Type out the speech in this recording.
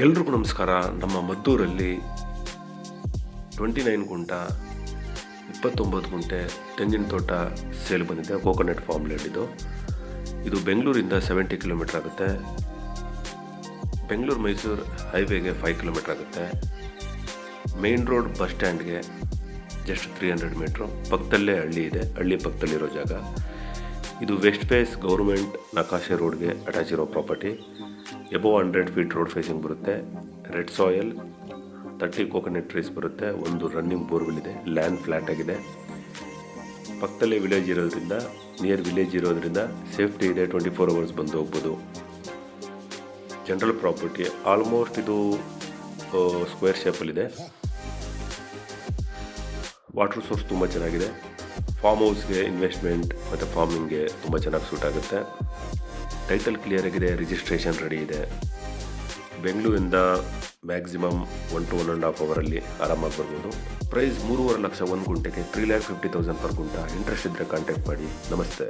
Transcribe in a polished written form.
ಎಲ್ರಿಗೂ ನಮಸ್ಕಾರ. ನಮ್ಮ ಮದ್ದೂರಲ್ಲಿ 29 ಗುಂಟ 29 ಗುಂಟೆ ತೆಂಗಿನ ತೋಟ ಸೇಲ್ ಬಂದಿದೆ. ಕೋಕೋನಟ್ ಫಾರ್ಮ್ ಲ್ಯಾಂಡ್ ಇದು ಬೆಂಗಳೂರಿಂದ 70 ಕಿಲೋಮೀಟರ್ ಆಗುತ್ತೆ. ಬೆಂಗಳೂರು ಮೈಸೂರು ಹೈವೇಗೆ 5 ಕಿಲೋಮೀಟರ್ ಆಗುತ್ತೆ. ಮೇನ್ ರೋಡ್ ಬಸ್ ಸ್ಟ್ಯಾಂಡ್ಗೆ ಜಸ್ಟ್ 300 ಮೀಟ್ರು. ಪಕ್ಕದಲ್ಲೇ ಹಳ್ಳಿ ಇದೆ. ಹಳ್ಳಿ ಪಕ್ಕದಲ್ಲಿರೋ ಜಾಗ ಇದು. ವೆಸ್ಟ್ ಫೇಸ್ ಗೌರ್ಮೆಂಟ್ ನಕಾಶೆ ರೋಡ್ಗೆ ಅಟ್ಯಾಚ್ ಇರೋ property. Above 100 feet road facing ಬರುತ್ತೆ. ರೆಡ್ ಸಾಯಿಲ್, 30 ಕೋಕೋನಟ್ ಟ್ರೀಸ್ ಬರುತ್ತೆ. ಒಂದು ರನ್ನಿಂಗ್ ಬೋರ್ವೆಲ್ ಇದೆ. ಲ್ಯಾಂಡ್ ಫ್ಲ್ಯಾಟ್ ಆಗಿದೆ. ಪಕ್ಕದಲ್ಲೇ ವಿಲೇಜ್ ಇರೋದ್ರಿಂದ, ನಿಯರ್ ವಿಲೇಜ್ ಇರೋದ್ರಿಂದ ಸೇಫ್ಟಿ ಇದೆ. 24 ಅವರ್ಸ್ ಬಂದು ಹೋಗ್ಬೋದು. ಜನರಲ್ ಪ್ರಾಪರ್ಟಿ ಆಲ್ಮೋಸ್ಟ್ ಇದು ಸ್ಕ್ವೇರ್ ಶೇಪಲ್ಲಿದೆ. ವಾಟರ್ ಸೋರ್ಸ್ ತುಂಬ ಚೆನ್ನಾಗಿದೆ. ಫಾರ್ಮ್ ಹೌಸ್ಗೆ ಇನ್ವೆಸ್ಟ್ಮೆಂಟ್ ಮತ್ತು ಫಾರ್ಮಿಂಗ್ಗೆ ತುಂಬ ಚೆನ್ನಾಗಿ ಸೂಟ್ ಆಗುತ್ತೆ. ಟೈಟಲ್ ಕ್ಲಿಯರ್ ಆಗಿದೆ. ರಿಜಿಸ್ಟ್ರೇಷನ್ ರೆಡಿ ಇದೆ. ಬೆಂಗಳೂರಿಂದ ಮ್ಯಾಕ್ಸಿಮಮ್ 1 to 1.5 ಅವರಲ್ಲಿ ಆರಾಮಾಗಿ ಬರ್ಬೋದು. ಪ್ರೈಸ್ 3.5 ಲಕ್ಷ 1 ಗುಂಟೆಗೆ, 3,50,000 ಪರ್ ಗುಂಟ. ಇಂಟ್ರೆಸ್ಟ್ ಇದ್ದರೆ ಕಾಂಟ್ಯಾಕ್ಟ್ ಮಾಡಿ. ನಮಸ್ತೆ.